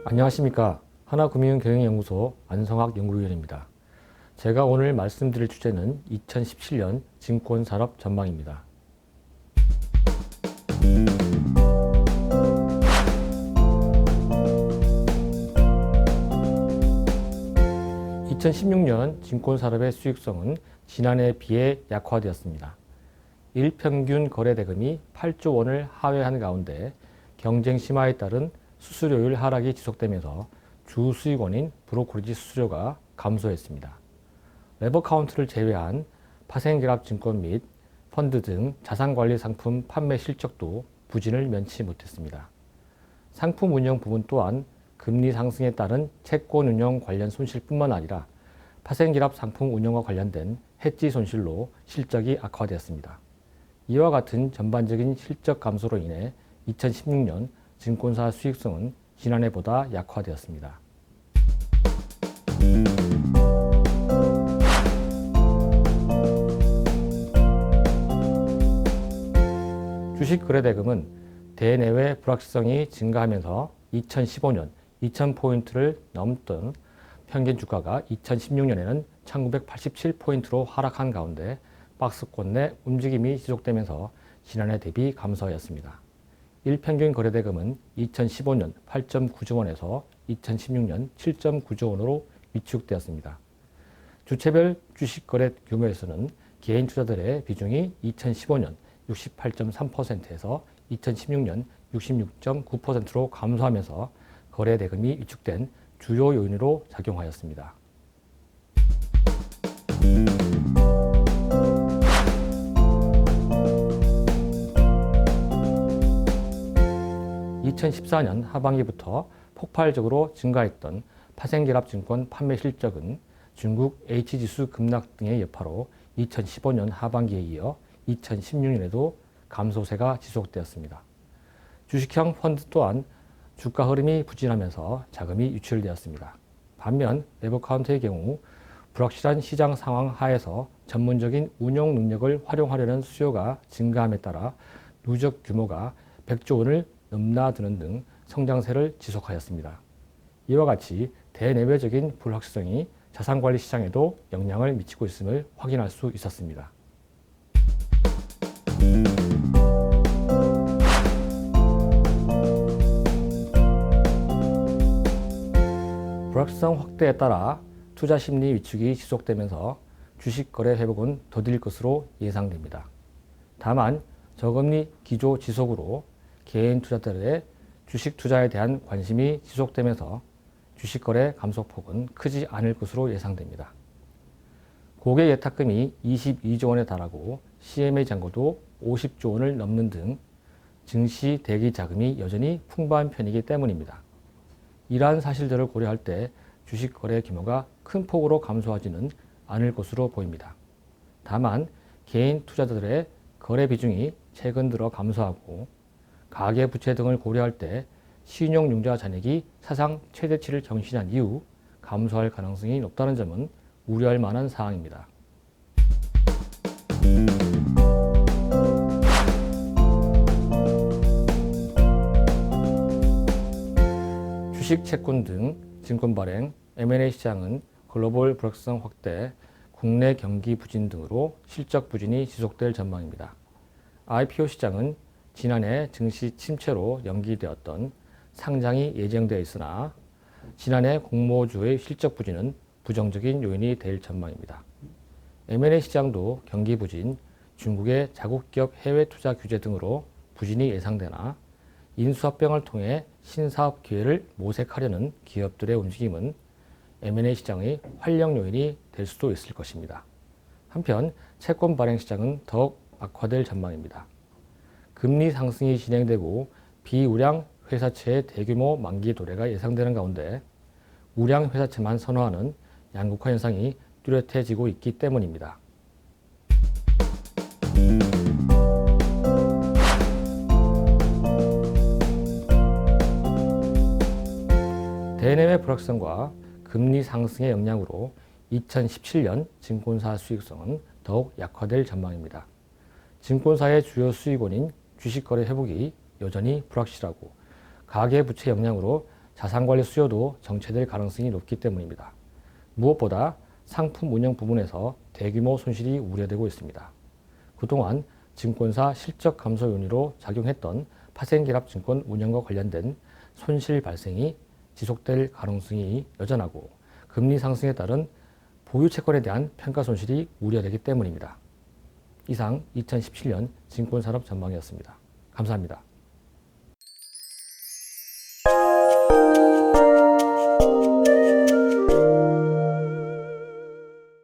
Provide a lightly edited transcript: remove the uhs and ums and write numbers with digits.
안녕하십니까. 하나금융경영연구소 안성학 연구위원입니다. 제가 오늘 말씀드릴 주제는 2017년 증권산업 전망입니다. 2016년 증권산업의 수익성은 지난해에 비해 약화되었습니다. 일평균 거래대금이 8조 원을 하회한 가운데 경쟁 심화에 따른 수수료율 하락이 지속되면서 주 수익원인 브로커리지 수수료가 감소했습니다. 레버 카운트를 제외한 파생결합 증권 및 펀드 등 자산관리 상품 판매 실적도 부진을 면치 못했습니다. 상품 운영 부분 또한 금리 상승에 따른 채권 운영 관련 손실뿐만 아니라 파생결합 상품 운영과 관련된 해지 손실로 실적이 악화되었습니다. 이와 같은 전반적인 실적 감소로 인해 2016년 증권사 수익성은 지난해보다 약화되었습니다. 주식 거래대금은 대내외 불확실성이 증가하면서 2015년 2000포인트를 넘던 평균 주가가 2016년에는 1987포인트로 하락한 가운데 박스권 내 움직임이 지속되면서 지난해 대비 감소하였습니다. 일평균 거래대금은 2015년 8.9조 원에서 2016년 7.9조 원으로 위축되었습니다. 주체별 주식 거래 규모에서는 개인 투자들의 비중이 2015년 68.3%에서 2016년 66.9%로 감소하면서 거래대금이 위축된 주요 요인으로 작용하였습니다. (2014년) 하반기부터 폭발적으로 증가했던 파생결합증권 판매 실적은 중국 H지수 급락 등의 여파로 2015년 하반기에 이어 2016년에도 감소세가 지속되었습니다. 주식형 펀드 또한 주가 흐름이 부진하면서 자금이 유출되었습니다. 반면 레버카운트의 경우 불확실한 시장 상황 하에서 전문적인 운용 능력을 활용하려는 수요가 증가함에 따라 누적 규모가 100조 원을 넘나드는 등 성장세를 지속하였습니다. 이와 같이 대내외적인 불확실성이 자산관리 시장에도 영향을 미치고 있음을 확인할 수 있었습니다. 불확실성 확대에 따라 투자 심리 위축이 지속되면서 주식 거래 회복은 더딜 것으로 예상됩니다. 다만 저금리 기조 지속으로 개인 투자자들의 주식 투자에 대한 관심이 지속되면서 주식 거래 감소폭은 크지 않을 것으로 예상됩니다. 고객 예탁금이 22조 원에 달하고 CMA 잔고도 50조 원을 넘는 등 증시 대기 자금이 여전히 풍부한 편이기 때문입니다. 이러한 사실들을 고려할 때 주식 거래 규모가 큰 폭으로 감소하지는 않을 것으로 보입니다. 다만 개인 투자자들의 거래 비중이 최근 들어 감소하고 가계부채 등을 고려할 때 신용융자 잔액이 사상 최대치를 경신한 이후 감소할 가능성이 높다는 점은 우려할 만한 사항입니다. 주식, 채권 등 증권 발행, M&A 시장은 글로벌 불확실성 확대, 국내 경기 부진 등으로 실적 부진이 지속될 전망입니다. IPO 시장은 지난해 증시 침체로 연기되었던 상장이 예정되어 있으나 지난해 공모주의 실적 부진은 부정적인 요인이 될 전망입니다. M&A 시장도 경기 부진, 중국의 자국 기업 해외 투자 규제 등으로 부진이 예상되나 인수합병을 통해 신사업 기회를 모색하려는 기업들의 움직임은 M&A 시장의 활력 요인이 될 수도 있을 것입니다. 한편 채권 발행 시장은 더욱 악화될 전망입니다. 금리 상승이 진행되고 비우량 회사채의 대규모 만기 도래가 예상되는 가운데 우량 회사채만 선호하는 양극화 현상이 뚜렷해지고 있기 때문입니다. 대내외 불확실성과 금리 상승의 영향으로 2017년 증권사 수익성은 더욱 약화될 전망입니다. 증권사의 주요 수익원인 주식거래 회복이 여전히 불확실하고 가계부채 영향으로 자산관리 수요도 정체될 가능성이 높기 때문입니다. 무엇보다 상품 운영 부분에서 대규모 손실이 우려되고 있습니다. 그동안 증권사 실적 감소 요인으로 작용했던 파생결합증권 운영과 관련된 손실 발생이 지속될 가능성이 여전하고 금리 상승에 따른 보유 채권에 대한 평가 손실이 우려되기 때문입니다. 이상 2017년 증권산업 전망이었습니다. 감사합니다.